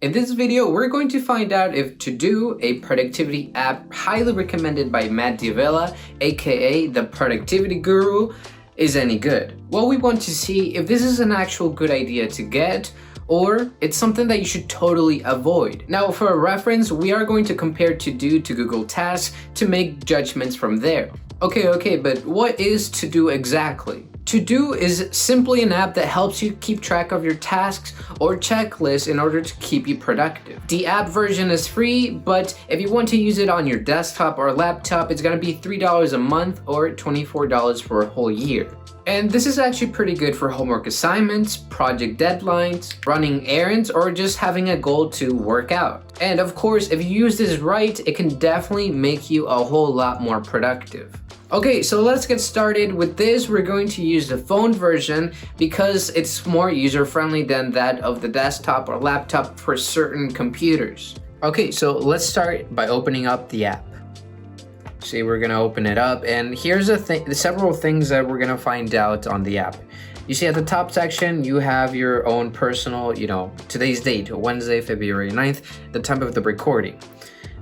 In this video, we're going to find out if TeuxDeux, a productivity app highly recommended by Matt D'Avella, aka the productivity guru, is any good. Well, we want to see if this is an actual good idea to get, or it's something that you should totally avoid. Now, for a reference, we are going to compare TeuxDeux to Google Tasks to make judgments from there. Okay, but what is TeuxDeux exactly? TeuxDeux is simply an app that helps you keep track of your tasks or checklists in order to keep you productive. The app version is free, but if you want to use it on your desktop or laptop, it's gonna be $3 a month or $24 for a whole year. And this is actually pretty good for homework assignments, project deadlines, running errands, or just having a goal to work out. And of course, if you use this right, it can definitely make you a whole lot more productive. Okay, so let's get started with this. We're going to use the phone version because it's more user-friendly than that of the desktop or laptop for certain computers. Okay, so let's start by opening up the app. See, we're gonna open it up, and here's several things that we're gonna find out on the app. You see at the top section, you have your own personal, today's date, Wednesday, February 9th, the time of the recording.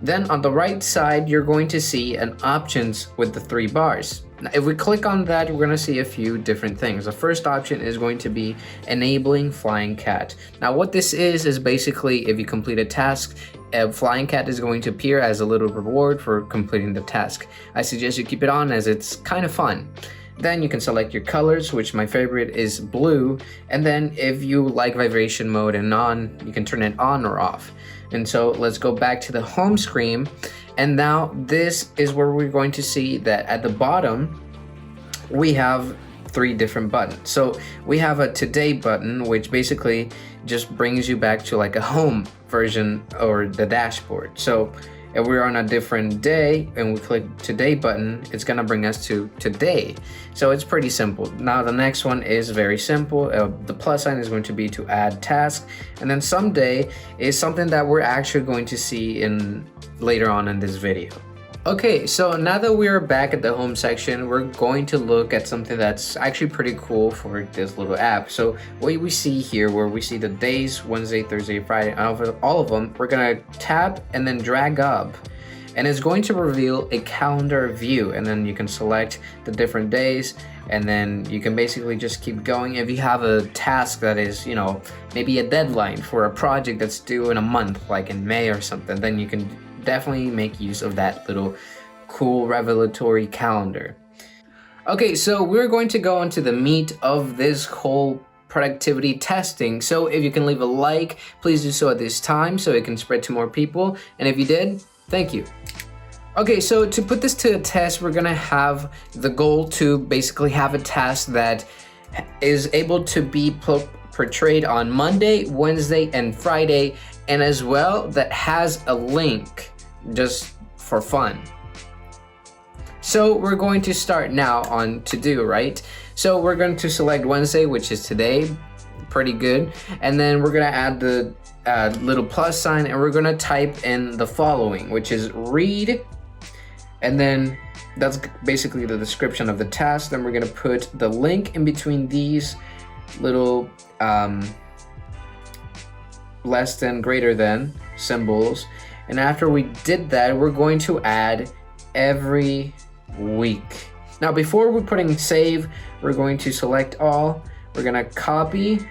Then on the right side, you're going to see an options with the 3 bars. Now, if we click on that, we're going to see a few different things. The first option is going to be enabling flying cat. Now, what this is basically if you complete a task, a flying cat is going to appear as a little reward for completing the task. I suggest you keep it on as it's kind of fun. Then you can select your colors, which my favorite is blue. And then if you like vibration mode and on, you can turn it on or off. And so let's go back to the home screen. And now this is where we're going to see that at the bottom, we have 3 different buttons. So we have a today button, which basically just brings you back to like a home version or the dashboard. So if we're on a different day and we click today button, it's gonna bring us to today. So it's pretty simple. Now the next one is very simple. The plus sign is going to be to add task. And then someday is something that we're actually going to see later on in this video. Okay, so now that we're back at the home section, we're going to look at something that's actually pretty cool for this little app. So what we see here, where we see the days, Wednesday, Thursday, Friday, all of them, we're gonna tap and then drag up. And it's going to reveal a calendar view, and then you can select the different days, and then you can basically just keep going. If you have a task that is, maybe a deadline for a project that's due in a month, like in May or something, then you can definitely make use of that little cool revelatory calendar. Okay, so we're going to go on to the meat of this whole productivity testing. So if you can leave a like, please do so at this time so it can spread to more people. And if you did, thank you. Okay, so to put this to a test, we're gonna have the goal to basically have a task that is able to be portrayed on Monday, Wednesday, and Friday, and as well that has a link just for fun. So we're going to start now on TeuxDeux, right? So we're going to select Wednesday, which is today, pretty good. And then we're gonna add the little plus sign, and we're gonna type in the following, which is read, and then that's basically the description of the task. Then we're gonna put the link in between these little less than, greater than symbols. And after we did that, we're going to add every week. Now, before we're putting save, we're going to select all. We're gonna copy,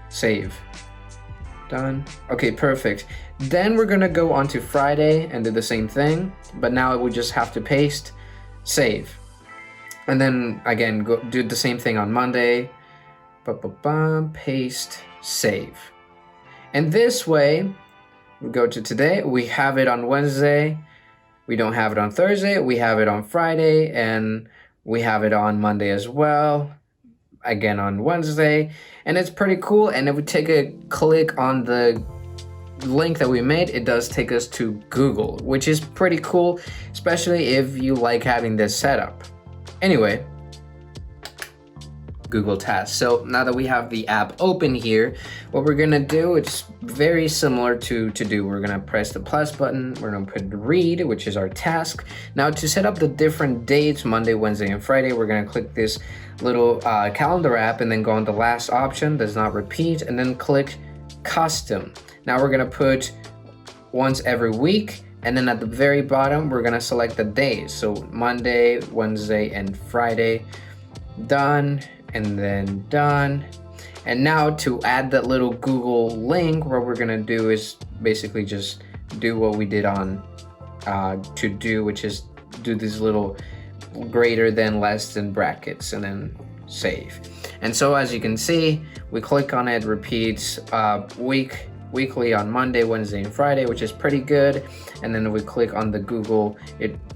save, done. Okay, perfect. Then we're gonna go on to Friday and do the same thing, but now we just have to paste, save. And then again, do the same thing on Monday, paste, save. And this way, we go to today, we have it on Wednesday, we don't have it on Thursday, we have it on Friday, and we have it on Monday as well, again on Wednesday, and it's pretty cool. And if we take a click on the link that we made, it does take us to Google, which is pretty cool, especially if you like having this setup. Anyway, Google Tasks. So now that we have the app open here, what we're gonna do, it's very similar to TeuxDeux. We're gonna press the plus button, we're gonna put read, which is our task. Now to set up the different dates, Monday, Wednesday, and Friday, we're gonna click this little calendar app and then go on the last option, does not repeat, and then click custom. Now we're gonna put once every week, and then at the very bottom we're gonna select the days. So Monday, Wednesday, and Friday. Done, and then done. And now to add that little Google link, what we're gonna do is basically just do what we did on TeuxDeux, which is do these little greater than, less than brackets, and then save. And so as you can see, we click on it, repeats weekly on Monday, Wednesday, and Friday, which is pretty good. And then we click on the Google,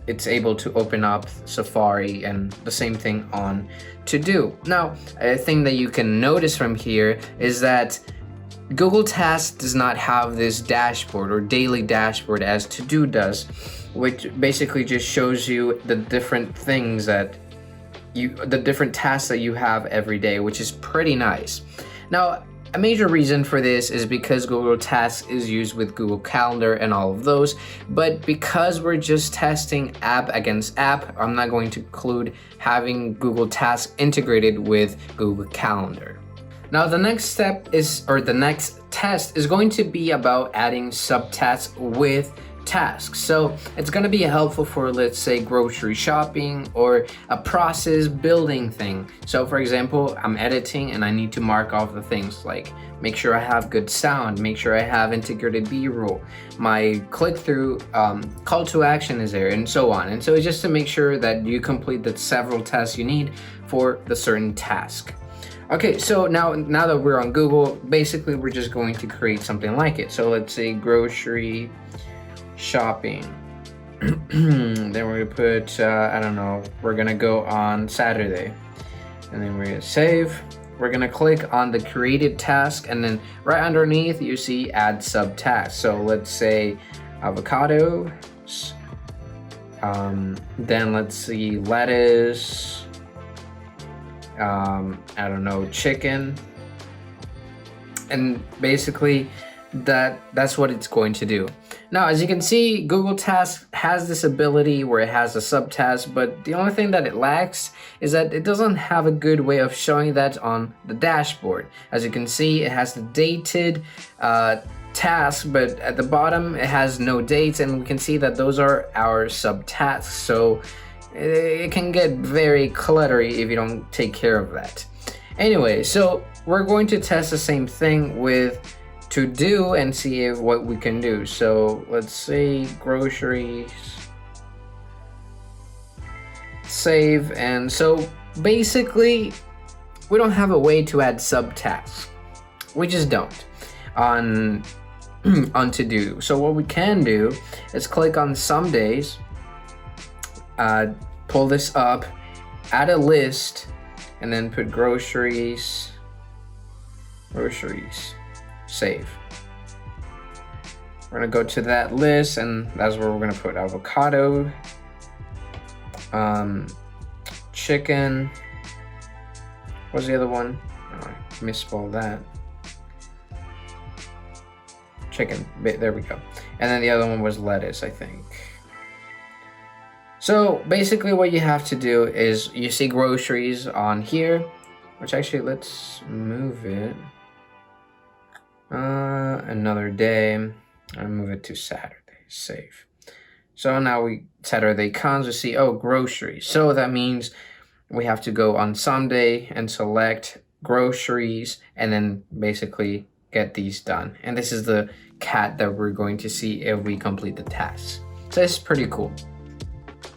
it's able to open up Safari, and the same thing on TeuxDeux. Now, a thing that you can notice from here is that Google Tasks does not have this dashboard or daily dashboard as TeuxDeux does, which basically just shows you the different things that the different tasks that you have every day, which is pretty nice. Now, a major reason for this is because Google Tasks is used with Google Calendar and all of those, but because we're just testing app against app, I'm not going to include having Google Tasks integrated with Google Calendar. Now the next step is, or the next test is going to be about adding subtasks with tasks. So it's going to be helpful for, let's say, grocery shopping or a process building thing. So for example, I'm editing and I need to mark off the things like make sure I have good sound, make sure I have integrated B-roll, my click-through call to action is there, and so on. And so it's just to make sure that you complete the several tasks you need for the certain task. Okay, so now that we're on Google, basically we're just going to create something like it. So let's say grocery shopping. Then we're gonna put I don't know, we're gonna go on Saturday, and then we're gonna save. We're gonna click on the created task, and then right underneath you see add subtask. So let's say avocados, then let's see lettuce, I don't know, chicken, and basically that's what it's going to do. Now, as you can see, Google Tasks has this ability where it has a subtask, but the only thing that it lacks is that it doesn't have a good way of showing that on the dashboard. As you can see, it has the dated task, but at the bottom it has no dates, and we can see that those are our subtasks. So it can get very cluttery if you don't take care of that. Anyway, so we're going to test the same thing with TeuxDeux and see what we can do. So let's say groceries, save. And so basically we don't have a way to add subtasks. We just don't on TeuxDeux. So what we can do is click on some days, pull this up, add a list, and then put groceries, save. We're gonna go to that list, and that's where we're gonna put avocado, chicken. What's the other one? Oh, I misspelled that. Chicken, there we go. And then the other one was lettuce, I think. So basically what you have to do is you see groceries on here, which actually let's move it another day. I'll move it to Saturday, save. So now Saturday comes, we see, oh, groceries. So that means we have to go on Sunday and select groceries and then basically get these done. And this is the cat that we're going to see if we complete the tasks. So it's pretty cool.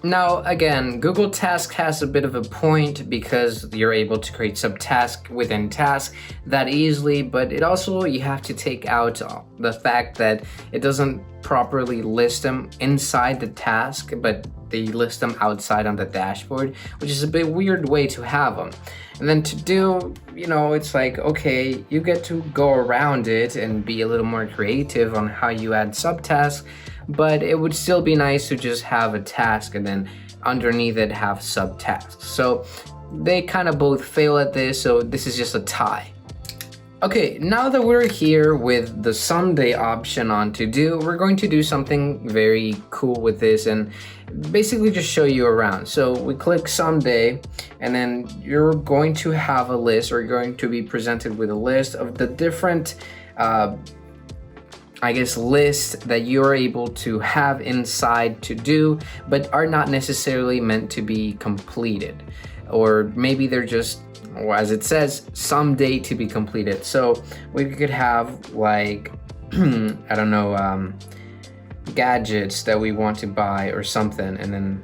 Now, again, Google Tasks has a bit of a point because you're able to create subtasks within tasks that easily, but it also, you have to take out the fact that it doesn't properly list them inside the task, but they list them outside on the dashboard, which is a bit weird way to have them. And then TeuxDeux, it's like, okay, you get to go around it and be a little more creative on how you add subtasks, but it would still be nice to just have a task and then underneath it have subtasks. So they kind of both fail at this, so this is just a tie. Okay, now that we're here with the someday option on TeuxDeux, we're going to do something very cool with this and basically just show you around. So we click someday, and then you're going to have a list, or you're going to be presented with a list of the different I guess, lists that you're able to have inside TeuxDeux, but are not necessarily meant to be completed. Or maybe they're just, as it says, someday to be completed. So we could have like, I don't know, gadgets that we want to buy or something, and then,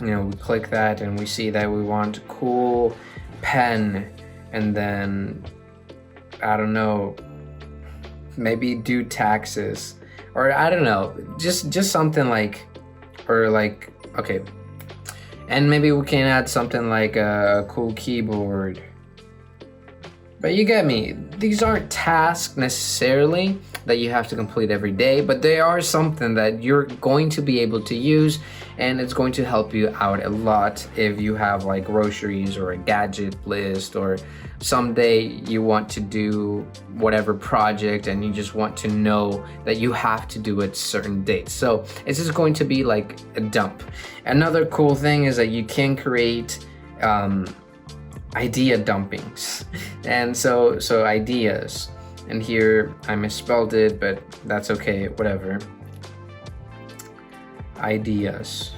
you know, we click that and we see that we want cool pen, and then, I don't know, maybe do taxes, or I don't know, just something like, or like, okay, and maybe we can add something like a cool keyboard. But you get me, these aren't tasks necessarily that you have to complete every day, but they are something that you're going to be able to use, and it's going to help you out a lot if you have like groceries or a gadget list, or someday you want to do whatever project and you just want to know that you have to do it certain dates. So it's just going to be like a dump. Another cool thing is that you can create idea dumpings, and so ideas. And here I misspelled it, but that's okay, whatever. Ideas.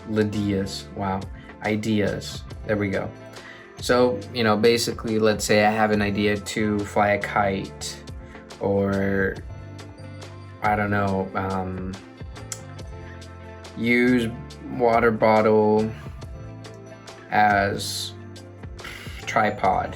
Lydias. Wow. Ideas. There we go. So, you know, basically, let's say I have an idea to fly a kite, or I don't know, use water bottle as tripod.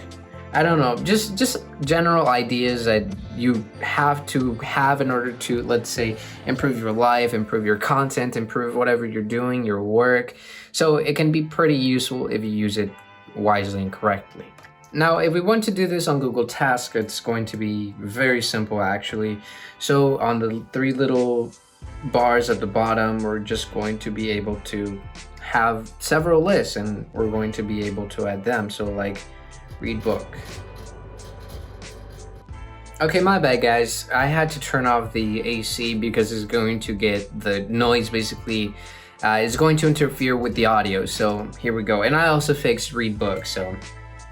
I don't know, just general ideas that you have to have in order to, let's say, improve your life, improve your content, improve whatever you're doing, your work. So it can be pretty useful if you use it wisely and correctly. Now, if we want to do this on Google Tasks, it's going to be very simple actually. So on the 3 little bars at the bottom, we're just going to be able to have several lists, and we're going to be able to add them. So like, read book. Okay, my bad guys. I had to turn off the AC because it's going to get the noise, basically. It's going to interfere with the audio, so here we go. And I also fixed read book, so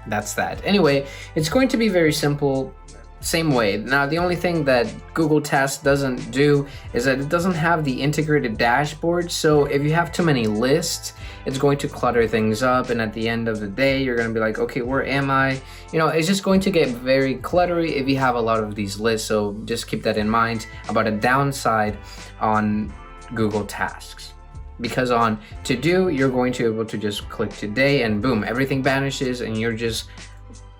that's that. Anyway, it's going to be very simple, same way. Now, the only thing that Google Tasks doesn't do is that it doesn't have the integrated dashboard. So if you have too many lists, it's going to clutter things up, and at the end of the day, you're going to be like, okay, where am I? You know, it's just going to get very cluttery if you have a lot of these lists. So just keep that in mind about a downside on Google Tasks. Because on TeuxDeux, you're going to be able to just click today and boom, everything vanishes, and you're just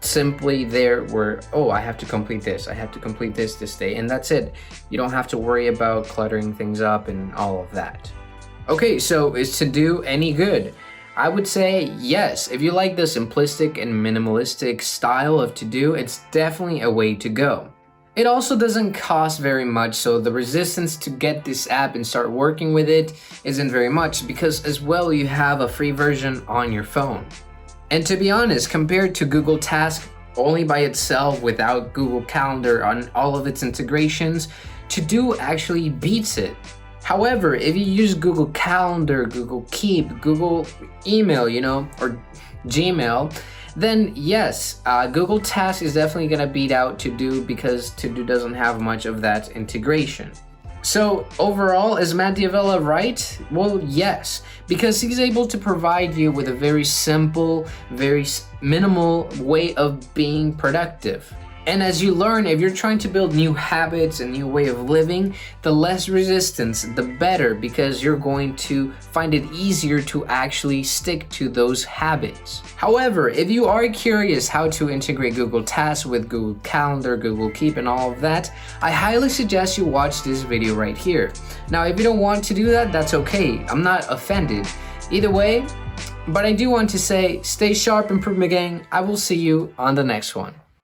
simply there where, oh, I have to complete this, I have to complete this day, and that's it. You don't have to worry about cluttering things up and all of that. Okay, so is TeuxDeux any good? I would say yes. If you like the simplistic and minimalistic style of TeuxDeux, it's definitely a way to go. It also doesn't cost very much, so the resistance to get this app and start working with it isn't very much, because as well you have a free version on your phone. And to be honest, compared to Google Tasks only by itself without Google Calendar on all of its integrations, TeuxDeux actually beats it. However, if you use Google Calendar, Google Keep, Google Email, you know, or Gmail, then yes, Google Tasks is definitely gonna beat out TeuxDeux, because TeuxDeux doesn't have much of that integration. So overall, is Matt D'Avella right? Well, yes, because he's able to provide you with a very simple, very minimal way of being productive. And as you learn, if you're trying to build new habits, a new way of living, the less resistance, the better, because you're going to find it easier to actually stick to those habits. However, if you are curious how to integrate Google Tasks with Google Calendar, Google Keep, and all of that, I highly suggest you watch this video right here. Now, if you don't want to do that, that's okay. I'm not offended. Either way, but I do want to say, stay sharp, Improvement Gang. I will see you on the next one.